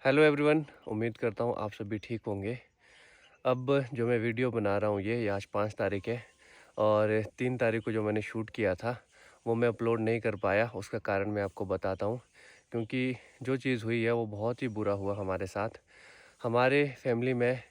Hello everyone, उम्मीद करता हूँ आप सभी ठीक होंगे। अब जो मैं वीडियो बना रहा हूँ ये आज 5 तारीख है और 3 तारीख को जो मैंने शूट किया था वो मैं अपलोड नहीं कर पाया। उसका कारण मैं आपको बताता हूँ, क्योंकि जो चीज़ हुई है वो बहुत ही बुरा हुआ हमारे साथ। हमारे फैमिली में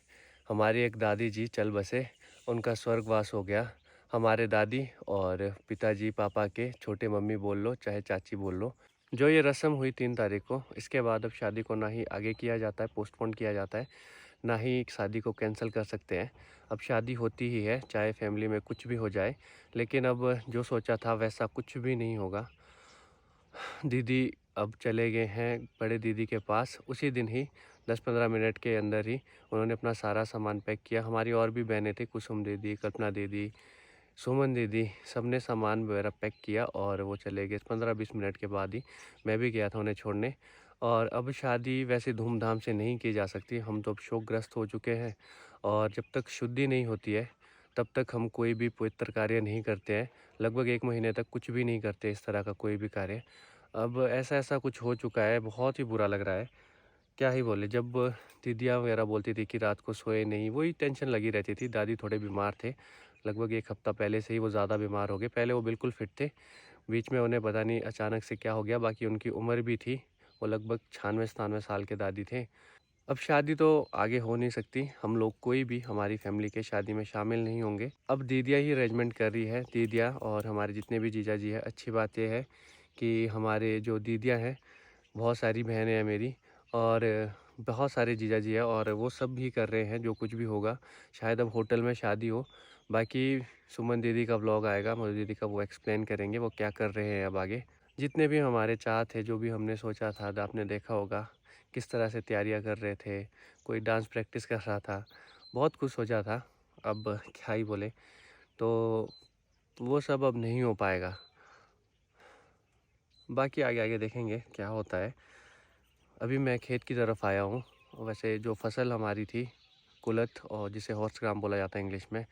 हमारी एक दादी जी चल बसे, उनका स्वर्गवास हो गया। हमारे दादी और पिताजी पापा के छोटे मम्मी बोल लो चाहे चाची बोल लो, जो ये रस्म हुई 3 तारीख को, इसके बाद अब शादी को ना ही आगे किया जाता है, पोस्टपोन किया जाता है, ना ही शादी को कैंसिल कर सकते हैं। अब शादी होती ही है, चाहे फैमिली में कुछ भी हो जाए। लेकिन अब जो सोचा था वैसा कुछ भी नहीं होगा। दीदी अब चले गए हैं बड़े दीदी के पास। उसी दिन ही 10-15 मिनट के अंदर ही उन्होंने अपना सारा सामान पैक किया। हमारी और भी बहनें थी, कुसुम दीदी, कल्पना दीदी, सुमन दीदी, सबने सामान वगैरह पैक किया और वो चले गए। 15-20 मिनट के बाद ही मैं भी गया था उन्हें छोड़ने। और अब शादी वैसे धूमधाम से नहीं की जा सकती, हम तो अब शोकग्रस्त हो चुके हैं। और जब तक शुद्धि नहीं होती है तब तक हम कोई भी पवित्र कार्य नहीं करते हैं। लगभग 1 महीने तक कुछ भी नहीं करते इस तरह का कोई भी कार्य। अब ऐसा कुछ हो चुका है, बहुत ही बुरा लग रहा है। क्या ही बोले, जब दीदियाँ वगैरह बोलती थी कि रात को सोए नहीं, वही टेंशन लगी रहती थी। दादी थोड़े बीमार थे, लगभग 1 हफ्ता पहले से ही वो ज़्यादा बीमार हो गए। पहले वो बिल्कुल फिट थे, बीच में उन्हें पता नहीं अचानक से क्या हो गया। बाकी उनकी उम्र भी थी, वो लगभग 96-97 साल के दादी थे। अब शादी तो आगे हो नहीं सकती, हम लोग कोई भी हमारी फैमिली के शादी में शामिल नहीं होंगे। अब दीदियाँ ही अरेंजमेंट कर रही है, दीदियाँ और हमारे जितने भी जीजा जी है। अच्छी बात यह है कि हमारे जो दीदियाँ हैं, बहुत सारी बहनें हैं मेरी, और बहुत सारे जीजा जी हैं, और वो सब भी कर रहे हैं जो कुछ भी होगा। शायद अब होटल में शादी हो। बाकी सुमन दीदी का व्लॉग आएगा, मधु दीदी का, वो एक्सप्लेन करेंगे वो क्या कर रहे हैं अब आगे। जितने भी हमारे चाह थे, जो भी हमने सोचा था, आपने देखा होगा किस तरह से तैयारियां कर रहे थे। कोई डांस प्रैक्टिस कर रहा था, बहुत कुछ सोचा था। अब क्या ही बोले, तो वो सब अब नहीं हो पाएगा। बाकी आगे आगे देखेंगे क्या होता है। अभी मैं खेत की तरफ आया हूँ। वैसे जो फसल हमारी थी, कुलथ, और जिसे हॉर्स ग्राम बोला जाता है इंग्लिश में,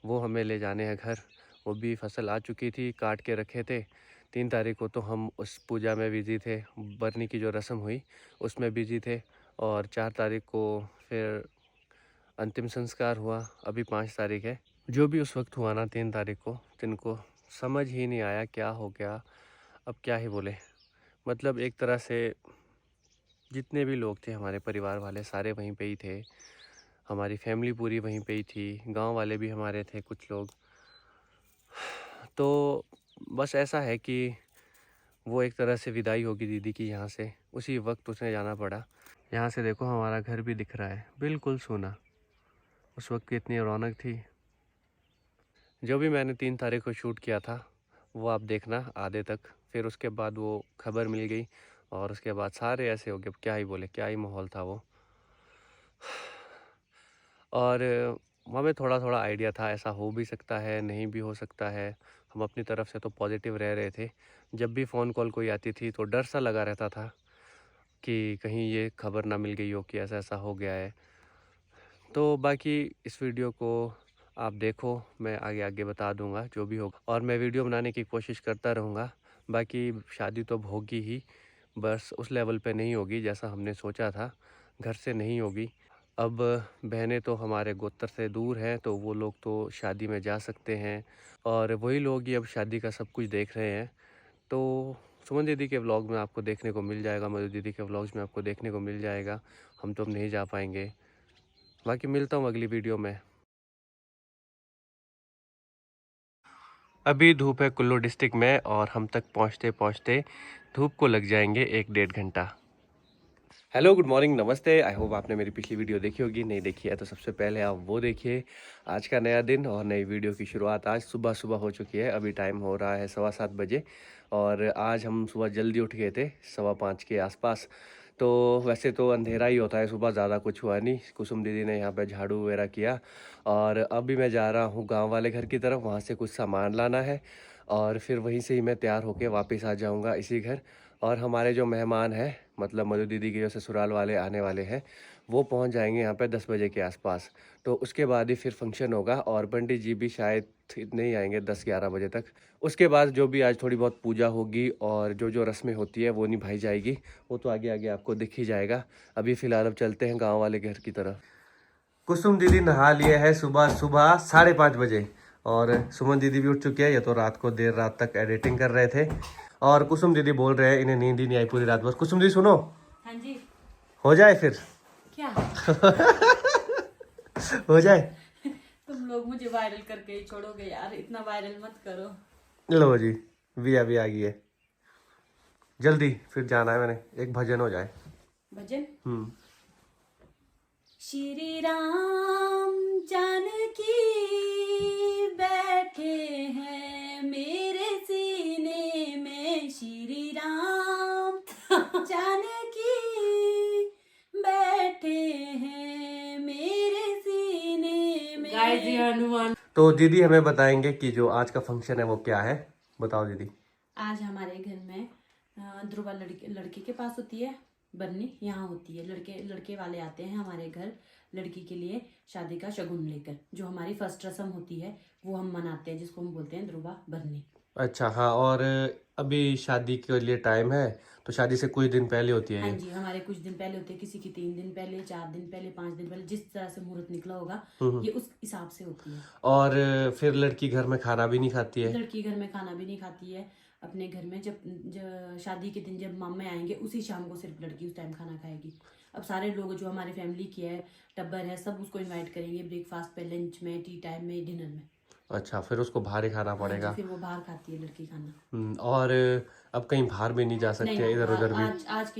वो हमें ले जाने हैं घर। वो भी फसल आ चुकी थी, काट के रखे थे। 3 तारीख को तो हम उस पूजा में बिज़ी थे, बरनी की जो रस्म हुई उसमें बिज़ी थे। और 4 तारीख को फिर अंतिम संस्कार हुआ। अभी 5 तारीख है। जो भी उस वक्त हुआ ना 3 तारीख को, जिनको समझ ही नहीं आया क्या हो गया। अब क्या ही बोले, मतलब एक तरह से जितने भी लोग थे हमारे परिवार वाले सारे वहीं पे ही थे। हमारी फैमिली पूरी वहीं पे ही थी, गांव वाले भी हमारे थे कुछ लोग। तो बस ऐसा है कि वो एक तरह से विदाई होगी दीदी की यहाँ से, उसी वक्त उसे जाना पड़ा। यहाँ से देखो हमारा घर भी दिख रहा है, बिल्कुल सूना। उस वक्त की इतनी रौनक थी। जो भी मैंने 3 तारीख को शूट किया था वो आप देखना आधे तक। फिर उसके बाद वो खबर मिल गई और उसके बाद सारे ऐसे हो गए। अब क्या ही बोले, क्या ही माहौल था वो। और हमें थोड़ा थोड़ा आइडिया था ऐसा हो भी सकता है, नहीं भी हो सकता है। हम अपनी तरफ से तो पॉजिटिव रह रहे थे। जब भी फ़ोन कॉल कोई आती थी तो डर सा लगा रहता था कि कहीं ये खबर ना मिल गई हो कि ऐसा ऐसा हो गया है। तो बाकी इस वीडियो को आप देखो, मैं आगे आगे बता दूंगा जो भी होगा, और मैं वीडियो बनाने की कोशिश करता रहूँगा। बाकी शादी तो अब होगी ही, बस उस लेवल पे नहीं होगी जैसा हमने सोचा था, घर से नहीं होगी। अब बहनें तो हमारे गोत्र से दूर हैं, तो वो लोग तो शादी में जा सकते हैं, और वही लोग ही अब शादी का सब कुछ देख रहे हैं। तो सुमन दीदी के व्लॉग में आपको देखने को मिल जाएगा, मधु दीदी के व्लॉग्स में आपको देखने को मिल जाएगा। हम तो अब नहीं जा पाएंगे। बाकी मिलता हूँ अगली वीडियो में। अभी धूप है कुल्लू डिस्ट्रिक्ट में, और हम तक पहुँचते पहुँचते धूप को लग जाएंगे 1-1.5 घंटा। हेलो, गुड मॉर्निंग, नमस्ते। आई होप आपने मेरी पिछली वीडियो देखी होगी। नहीं देखी है तो सबसे पहले आप वो देखिए। आज का नया दिन और नई वीडियो की शुरुआत आज सुबह सुबह हो चुकी है। अभी टाइम हो रहा है 7:15 बजे, और आज हम सुबह जल्दी उठ गए थे 5:15 के आसपास। तो वैसे तो अंधेरा ही होता है सुबह, ज़्यादा कुछ हुआ नहीं। कुसुम दीदी ने यहाँ पे झाड़ू वगैरह किया, और अभी मैं जा रहा हूँ गाँव वाले घर की तरफ, वहाँ से कुछ सामान लाना है, और फिर वहीं से ही मैं तैयार होकर वापस आ जाऊँगा इसी घर। और हमारे जो मेहमान हैं मतलब मधु दीदी के जो ससुराल वाले आने वाले हैं वो पहुंच जाएंगे यहाँ पे 10 बजे के आसपास। तो उसके बाद ही फिर फंक्शन होगा और पंडित जी भी शायद इतने ही आएंगे 10-11 बजे तक। उसके बाद जो भी आज थोड़ी बहुत पूजा होगी और जो जो रस्में होती है वो निभाई जाएगी, वो तो आगे आगे आपको दिख ही जाएगा। अभी फ़िलहाल अब चलते हैं गाँव वाले घर की तरफ। कुसुम दीदी नहा लिए है सुबह सुबह 5:30 बजे और सुमन दीदी भी उठ चुकी है। ये तो रात को देर रात तक एडिटिंग कर रहे थे और कुसुम दीदी बोल रहे हैं इन्हें नींद ही नहीं आई पूरी रात। बस कुसुम दीदी सुनो। हाँ जी। हो जाए फिर क्या हो जाए। तुम लोग मुझे वायरल करके ही छोड़ोगे यार, इतना वायरल मत करो। लो जी, विया भी आ गई है। जल्दी फिर जाना है मैंने, एक भजन हो जाए। भजन। श्री राम जानकी बैठे हैं मेरे सीने में, श्री राम जानकी बैठे हैं मेरे सीने में। गाय जी हनुमान। तो दीदी हमें बताएंगे कि जो आज का फंक्शन है वो क्या है, बताओ दीदी। आज हमारे घर में ध्रुवा लड़के के पास होती है, बरनी यहाँ होती है। लड़के वाले आते हैं हमारे घर लड़की के लिए शादी का शगुन लेकर। जो हमारी फर्स्ट रस्म होती है वो हम मनाते हैं, जिसको हम बोलते हैं ध्रुवा बरनी। अच्छा हाँ, और अभी शादी के लिए टाइम है तो शादी से कुछ दिन पहले होती है। हाँ जी, हमारे कुछ दिन पहले होती है, किसी की 3 दिन पहले, 4 दिन पहले, 5 दिन पहले, जिस तरह से मुहूर्त निकला होगा ये उस हिसाब से होती है। और फिर लड़की घर में खाना भी नहीं खाती है। लड़की घर में खाना भी नहीं खाती है। अपने घर में जब शादी के दिन जब मामे आएंगे उसी शाम को सिर्फ लड़की उस टाइम खाना खाएगी। अब सारे लोग जो हमारे फैमिली की है, टब्बर है, सब उसको इनवाइट करेंगे ब्रेकफास्ट पे, लंच में, टी टाइम में, डिनर में। अच्छा, फिर उसको बाहर ही खाना पड़ेगा। फिर वो बाहर खाती है लड़की खाना। और अब कहीं बाहर भी नहीं जा सकते है, इधर उधर भी।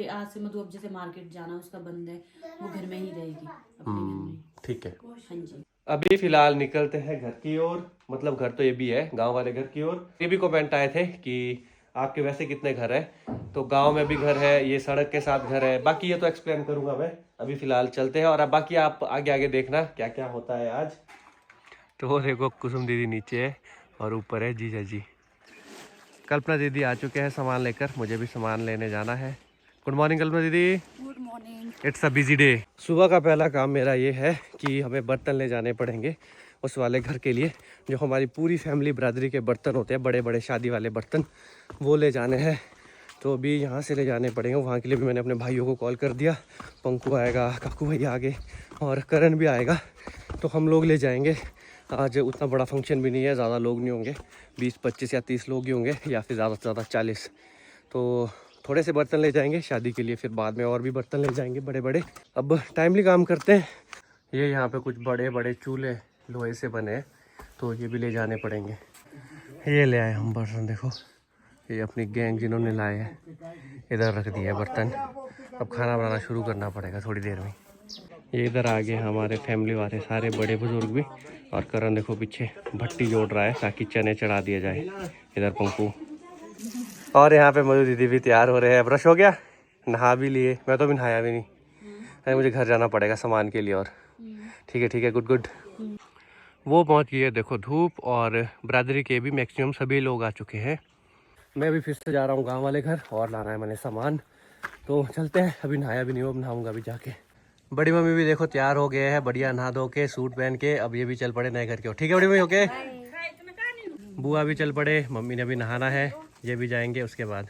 आज से मधु अब जैसे मार्केट जाना उसका बंद है, वो घर में ही रहेगी अपने घर में। ठीक है। हाँ जी। अभी फिलहाल निकलते हैं घर की ओर, मतलब घर तो ये भी है, गांव वाले घर की ओर। ये भी कमेंट आए थे कि आपके वैसे कितने घर है, तो गांव में भी घर है, ये सड़क के साथ घर है, बाकी ये तो एक्सप्लेन करूंगा मैं। अभी फिलहाल चलते हैं और अब बाकी आप आगे आगे देखना क्या क्या होता है आज। तो वो देखो कुसुम दीदी नीचे है और ऊपर है जीजा जी। कल्पना दीदी आ चुके हैं सामान लेकर, मुझे भी सामान लेने जाना है। गुड मॉर्निंग कल्पना दीदी। Good morning. It's a busy day. सुबह का पहला काम मेरा ये है कि हमें बर्तन ले जाने पड़ेंगे उस वाले घर के लिए, जो हमारी पूरी फैमिली बरादरी के बर्तन होते हैं, बड़े बड़े शादी वाले बर्तन, वो ले जाने हैं। तो अभी यहाँ से ले जाने पड़ेंगे। वहाँ के लिए भी मैंने अपने भाइयों को कॉल कर दिया। पंकु आएगा, काकू भैया आगे और करण भी आएगा, तो हम लोग ले जाएंगे। आज उतना बड़ा फंक्शन भी नहीं है, ज़्यादा लोग नहीं होंगे, 20, 25 या 30 लोग ही होंगे, या फिर ज़्यादा से ज़्यादा 40। तो थोड़े से बर्तन ले जाएंगे शादी के लिए, फिर बाद में और भी बर्तन ले जाएंगे बड़े बड़े। अब टाइमली काम करते हैं। ये यहाँ पे कुछ बड़े बड़े चूल्हे लोहे से बने हैं, तो ये भी ले जाने पड़ेंगे। ये ले आए हम बर्तन, देखो ये अपनी गैंग जिन्होंने लाए हैं इधर रख दिया है बर्तन। अब खाना बनाना शुरू करना पड़ेगा थोड़ी देर में। ये इधर आगे हमारे फैमिली वाले सारे बड़े बुजुर्ग भी, और करण देखो पीछे भट्टी जोड़ रहा है ताकि चने चढ़ा दिया जाए। इधर पंकु और यहाँ पे मधु दीदी भी तैयार हो रहे हैं। ब्रश हो गया, नहा भी लिए, मैं तो अभी नहाया भी नहीं। अरे मुझे घर जाना पड़ेगा सामान के लिए। और ठीक है गुड गुड। वो पहुँच गई है, देखो धूप, और बरादरी के भी मैक्सिमम सभी लोग आ चुके हैं। मैं भी फिर से जा रहा हूँ गांव वाले घर और लाना है मैंने सामान, तो चलते हैं। अभी नहाया भी नहीं हूँ, अब नहाऊंगा अभी जाके। बड़ी मम्मी भी देखो तैयार हो गए हैं, बढ़िया नहा धो के सूट पहन के। अब ये भी चल पड़े नए घर के ओर। ठीक है बड़ी मम्मी, ओके। बुआ भी चल पड़े, मम्मी ने भी नहाना है, ये भी जाएंगे उसके बाद।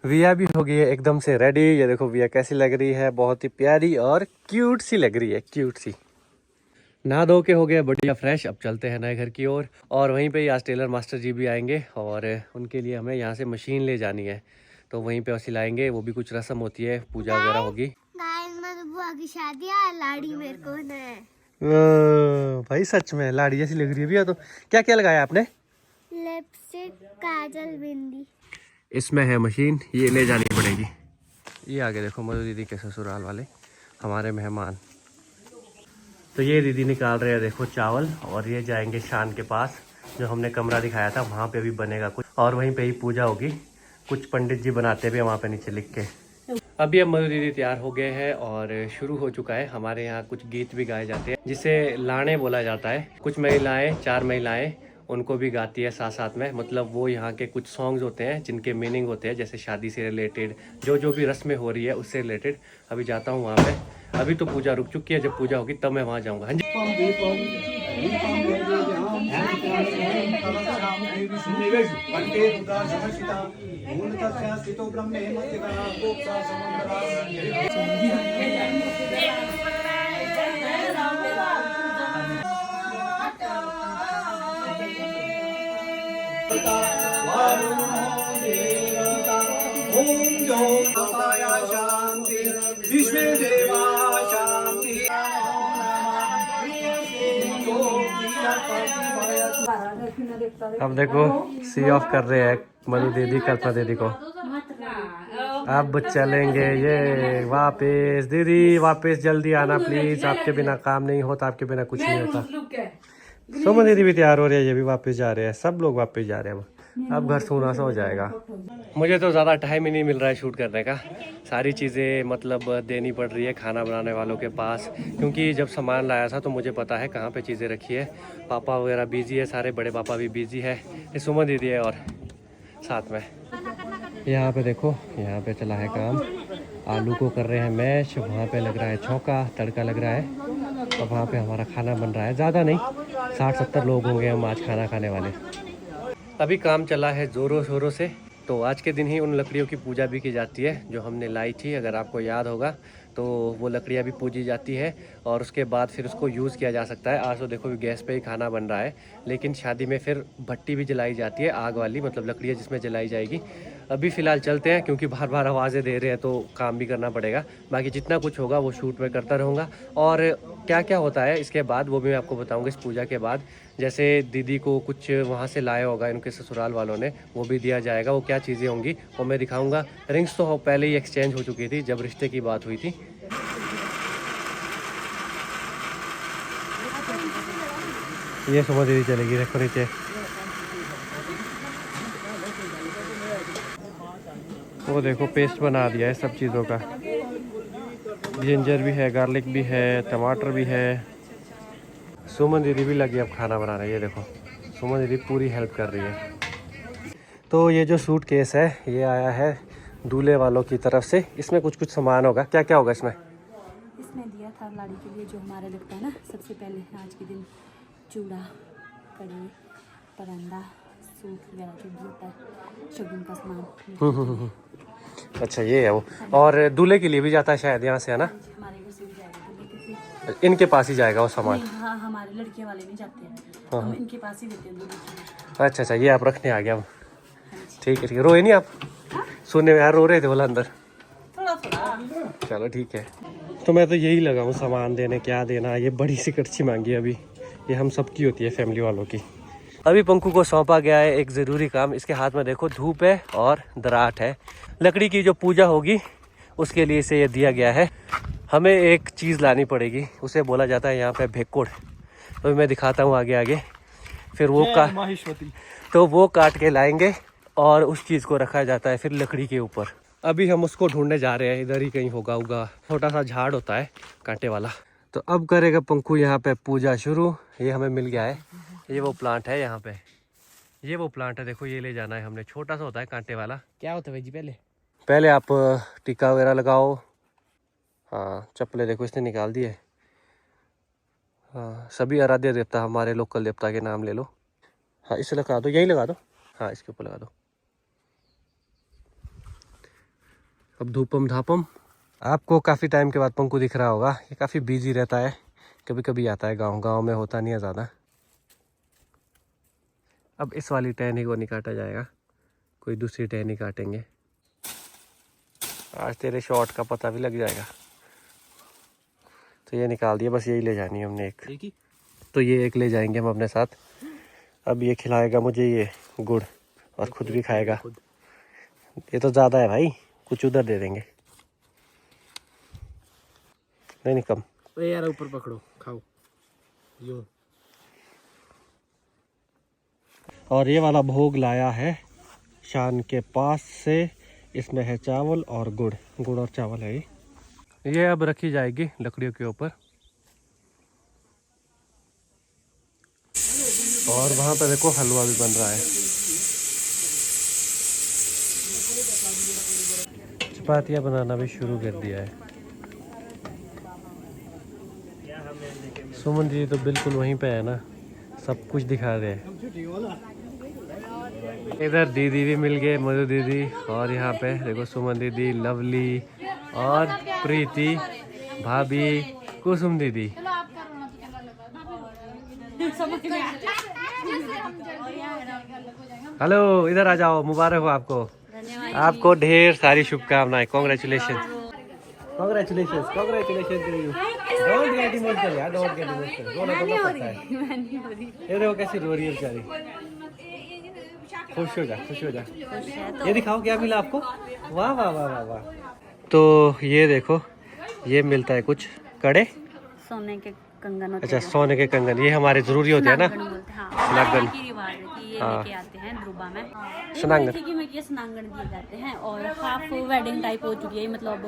विया भी हो गई है एकदम से रेडी। ये देखो विया कैसी लग रही है, बहुत ही प्यारी और क्यूट सी लग रही है, क्यूट सी। नहा धो के हो गया बढ़िया फ्रेश। अब चलते हैं नए घर की ओर। और वहीं पे आज टेलर मास्टर जी भी आएंगे और उनके लिए हमें यहाँ से मशीन ले जानी है, तो वहीं पे सिलाएंगे। वो भी कुछ रस्म होती है, पूजा वगैरह होगी। बुआ की शादी है, लाड़ी मेरे को है। भाई सच में लाड़ी जैसी लग रही है भैया। तो क्या क्या लगाया आपने? लिपस्टिक, काजल, बिंदी। इसमें है मशीन, ये ले जानी पड़ेगी। ये आगे देखो मधु दीदी के ससुराल वाले हमारे मेहमान। तो ये दीदी निकाल रहे हैं देखो चावल, और ये जाएंगे शान के पास, जो हमने कमरा दिखाया था वहाँ पे अभी बनेगा कुछ, और वहीं पे ही पूजा होगी। कुछ पंडित जी बनाते भी वहाँ पे नीचे लिख के। अभी अब मधु दीदी तैयार हो गए हैं और शुरू हो चुका है। हमारे यहाँ कुछ गीत भी गाए जाते हैं जिसे लाने बोला जाता है। कुछ महिलाएं, 4 महिलाएं, उनको भी गाती है साथ साथ में। मतलब वो यहाँ के कुछ सॉन्ग्स होते हैं जिनके मीनिंग होते हैं, जैसे शादी से रिलेटेड जो भी रस्में हो रही है उससे रिलेटेड। अभी जाता हूँ वहाँ पे। अभी तो पूजा रुक चुकी है, जब पूजा होगी तब मैं वहाँ जाऊँगा। हाँ जी। अब देखो सी ऑफ कर रहे हैं मधु दीदी कल्पना दीदी को। अब चलेंगे ये वापस। दीदी वापस जल्दी आना प्लीज, आपके बिना काम नहीं होता, आपके बिना कुछ नहीं होता। सुमन दीदी भी तैयार हो रही है, ये भी वापस जा रहे हैं, सब लोग वापस जा रहे हैं। अब घर सोना सा हो जाएगा। मुझे तो ज़्यादा टाइम ही नहीं मिल रहा है शूट करने का। सारी चीज़ें मतलब देनी पड़ रही है खाना बनाने वालों के पास, क्योंकि जब सामान लाया था तो मुझे पता है कहाँ पे चीज़ें रखी है। पापा वगैरह बिजी है, सारे बड़े पापा भी बिजी है, ये सुमन दीदी है और साथ में यहाँ पे देखो, यहाँ पे चला है काम। आलू को कर रहे हैं मैश, वहाँ पे लग रहा है छौंका, तड़का लग रहा है, और वहाँ पे हमारा खाना बन रहा है। ज़्यादा नहीं, 60-70 लोग होंगे हम आज खाना खाने वाले। अभी काम चला है ज़ोरों शोरों से। तो आज के दिन ही उन लकड़ियों की पूजा भी की जाती है जो हमने लाई थी, अगर आपको याद होगा। तो वो लकड़ियाँ भी पूजी जाती है और उसके बाद फिर उसको यूज़ किया जा सकता है। आज तो देखो गैस पे ही खाना बन रहा है, लेकिन शादी में फिर भट्टी भी जलाई जाती है, आग वाली, मतलब लकड़ियाँ जिसमें जलाई जाएगी। अभी फ़िलहाल चलते हैं, क्योंकि बार बार आवाज़ें दे रहे हैं तो काम भी करना पड़ेगा। बाकी जितना कुछ होगा वो शूट में करता रहूँगा, और क्या क्या होता है इसके बाद वो भी मैं आपको बताऊँगा इस पूजा के बाद। जैसे दीदी को कुछ वहाँ से लाया होगा इनके ससुराल वालों ने, वो भी दिया जाएगा। वो क्या चीज़ें होंगी वो मैं दिखाऊँगा। रिंग्स तो पहले ही एक्सचेंज हो चुकी थी जब रिश्ते की बात हुई थी। ये सुमन दीदी चलेगी, देखो नीचे। वो देखो पेस्ट बना दिया है सब चीज़ों का। जिंजर भी है, गार्लिक भी है, टमाटर भी है। सुमन दीदी भी लगी अब खाना बनाने। ये देखो सुमन दीदी पूरी हेल्प कर रही है। तो ये जो सूट केस है ये आया है दूल्हे वालों की तरफ से। इसमें कुछ कुछ सामान होगा। क्या क्या होगा इसमें? इसमें दिया था लाड़ी के लिए जो हमारे लगता है ना, सबसे पहले आज के दिन चूड़ा, कड़ी, परंदा, सूट वगैरह जो भी होता है, शगुन का सामान। अच्छा ये है वो। और दूल्हे के लिए भी जाता है शायद यहाँ से, है ना? हमारे घर से भी जाएगा, इनके पास ही जाएगा वो सामान? हाँ, हमारे लड़के वाले नहीं जाते हैं, हम इनके पास ही देते हैं दूल्हे। अच्छा अच्छा, ये आप रखने आ गया। ठीक है ठीक है। रोए नहीं आप? सुनने में यार रो रहे थे बोला अंदर। थोड़ा थोड़ा। चलो ठीक है। तो मैं तो यही लगा हूँ सामान देने, क्या देना। ये बड़ी सी कड़छी मांगी अभी, ये हम सबकी होती है फैमिली वालों की। अभी पंकु को सौंपा गया है एक ज़रूरी काम। इसके हाथ में देखो धूप है और दराट है। लकड़ी की जो पूजा होगी उसके लिए इसे ये दिया गया है। हमें एक चीज़ लानी पड़ेगी, उसे बोला जाता है यहाँ पे भेक्कोड़। तो मैं दिखाता हूँ आगे आगे। फिर वो काट के लाएंगे और उस चीज़ को रखा जाता है फिर लकड़ी के ऊपर। अभी हम उसको ढूंढने जा रहे हैं, इधर ही कहीं होगा। छोटा सा झाड़ होता है कांटे वाला। तो अब करेगा पंकु यहाँ पे पूजा शुरू। ये हमें मिल गया है, ये वो प्लांट है यहाँ पे, ये वो प्लांट है। देखो ये ले जाना है हमने, छोटा सा होता है कांटे वाला। क्या होता है भाई जी? पहले आप टीका वगैरह लगाओ। हाँ चप्पलें देखो इसने निकाल दिए। हाँ सभी आराध्य देवता, हमारे लोकल देवता के नाम ले लो। हाँ इसे लगा दो, यहीं लगा दो। हाँ इसके ऊपर लगा दो। अब धूपम धापम। आपको काफ़ी टाइम के बाद पंकु दिख रहा होगा, ये काफ़ी बिजी रहता है, कभी कभी आता है गांव में, होता नहीं है ज़्यादा। अब इस वाली टहनी को नहीं काटा जाएगा, कोई दूसरी टहनी काटेंगे। आज तेरे शॉट का पता भी लग जाएगा। तो ये निकाल दिया, बस यही ले जानी है हमने एक। तो ये एक ले जाएंगे हम अपने साथ। अब ये खिलाएगा मुझे ये गुड़ और खुद भी खाएगा। ये तो ज़्यादा है भाई, कुछ उधर दे देंगे। नहीं कम। यार ऊपर पकड़ो, खाओ यूं। और ये वाला भोग लाया है शान के पास से। इसमें है चावल और गुड़ और चावल है ये अब रखी जाएगी लकड़ियों के ऊपर। और वहाँ पे देखो हलवा भी बन रहा है। चपातियाँ बनाना भी शुरू कर दिया है। सुमन जी तो बिल्कुल वहीं पे है ना, सब कुछ दिखा रहे हैं। इधर दीदी भी मिल गए, मधु दीदी, और यहाँ पे देखो सुमन दीदी, लवली और प्रीति भाभी, कुसुम दीदी। हेलो, इधर आ जाओ, मुबारक हो आपको, आपको ढेर सारी शुभकामनाएं। Congratulation, congratulation, congratulation to you. Don't get emotional यार, डोंट गेट इमोशनल। रोना तो पड़ता है। ये देखो कैसी रो रही है बेचारी। खुश हो जा, खुश हो जा। ये दिखाओ क्या मिला आपको। वाह वाह वाह वाह वाह। तो ये देखो, ये मिलता है कुछ कड़े, सोने के कंगन होते अच्छा सोने के कंगन, ये हमारे जरूरी होते हैं ना। स्नागन की रिवाज है कि ये लेके आते हैं ध्रुबा में। स्नागन में ये स्नागन दिए जाते हैं और हाफ वेडिंग टाइप हो चुकी है, मतलब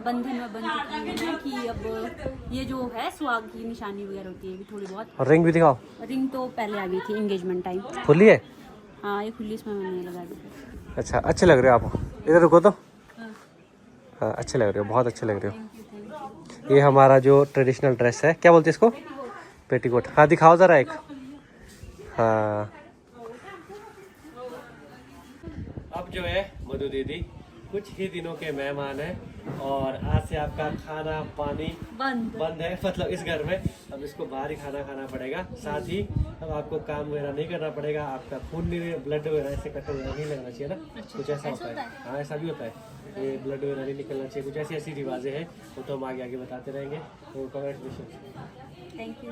बंधन में बन चुकी है कि अब ये जो है सुहाग की निशानी वगैरह होती है थोड़ी बहुत। और रिंग भी दिखाओ। रिंग तो पहले आ गई थी एंगेजमेंट टाइम। खुली है? हाँ ये खुली, इसमें मैंने लगा दी। अच्छा, अच्छे लग रहे हो आप। इधर रुको तो। हाँ अच्छे लग रहे हो, बहुत अच्छे लग रहे हो। ये हमारा जो ट्रेडिशनल ड्रेस है, क्या बोलते हैं इसको, पेटीकोट। हाँ दिखाओ ज़रा एक। हाँ अब जो है मधु दीदी कुछ ही दिनों के मेहमान हैं और आज से आपका खाना पानी बंद है, मतलब इस घर में। अब इसको बाहर ही खाना खाना पड़ेगा। साथ ही अब आपको काम वगैरह नहीं करना पड़ेगा। आपका खून नहीं, ब्लड वगैरह ऐसे कट वगैरह नहीं लगना चाहिए ना। कुछ ऐसा होता है, हाँ ऐसा भी होता है, ये ब्लड वगैरह नहीं निकलना चाहिए। कुछ ऐसी ऐसी रिवाजें हैं, वो तो हम आगे आगे बताते रहेंगे। तो कॉन्ग्रेचुलेशन। Thank you.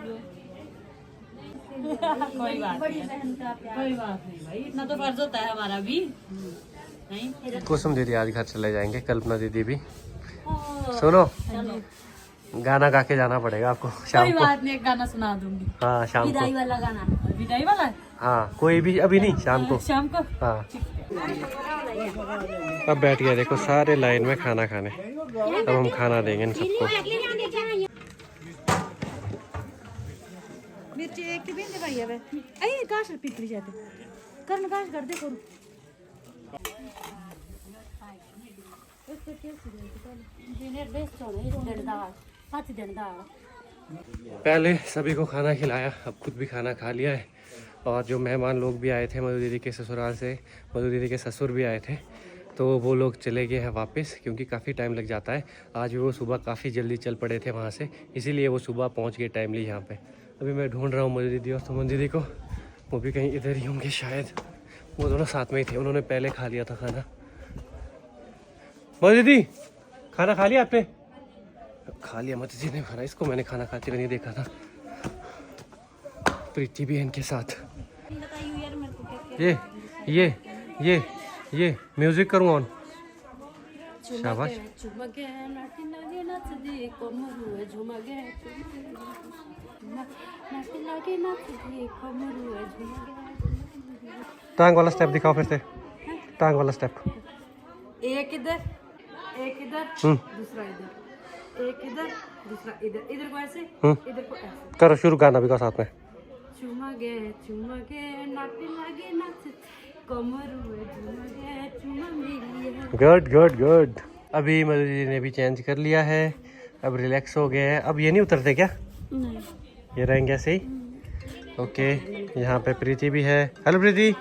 कोई बात नहीं भाई, इतना तो फर्ज होता है हमारा भी। नहीं कुसुम दीदी आज घर चले जाएंगे, कल्पना दीदी भी। सुनो, गाना गा के जाना पड़ेगा आपको शाम को। बात नहीं, एक गाना सुना दूंगी। हाँ शाम को, विदाई वाला गाना। विदाई वाला? हाँ कोई भी, अभी नहीं, शाम को। शाम को हाँ अब बैठ गए देखो सारे लाइन में खाना खाने। अब हम खाना देंगे इन सबको। मिर्ची एक की बिंदे भाई है। अरे गाश पिटली जाते करन गाश कर दे करू। पहले सभी को खाना खिलाया, अब खुद भी खाना खा लिया है। और जो मेहमान लोग भी आए थे मधु दीदी के ससुराल से, मधु दीदी के ससुर भी आए थे, तो वो लोग चले गए हैं वापस, क्योंकि काफ़ी टाइम लग जाता है। आज भी वो सुबह काफ़ी जल्दी चल पड़े थे वहाँ से, इसीलिए वो सुबह पहुँच गए टाइमली यहाँ पे। अभी मैं ढूंढ रहा हूँ मधु दीदी और सुमन दीदी को, वो भी कहीं इधर ही होंगे शायद। वो दोनों साथ में ही थे, उन्होंने पहले खा लिया था खाना। मधु दीदी खाना खा लिया आपने? खा लिया, मधु दीदी ने खाना, इसको मैंने खाना खाते हुए नहीं देखा था। प्रीति भी है इनके साथ। ये म्यूजिक करूँ ऑन? शाबाश। टांग वाला स्टेप दिखाओ फिर से, टांग वाला स्टेप। एक इधर दूसरा इधर, एक इधर दूसरा इधर, इधर को ऐसे, इधर को ऐसे करो शुरू, गाना भी का साथ में। चुमा गे नाटी लगे नाच कमर हुए चुमा गे चुमा मिली। Good good good. अभी मधु दीदी ने भी चेंज कर लिया है, अब रिलैक्स हो गए हैं। अब ये नहीं उतरते क्या? नहीं, ये रहेंगे ऐसे ही। ओके, यहाँ पे प्रीति भी है। हेलो प्रीति।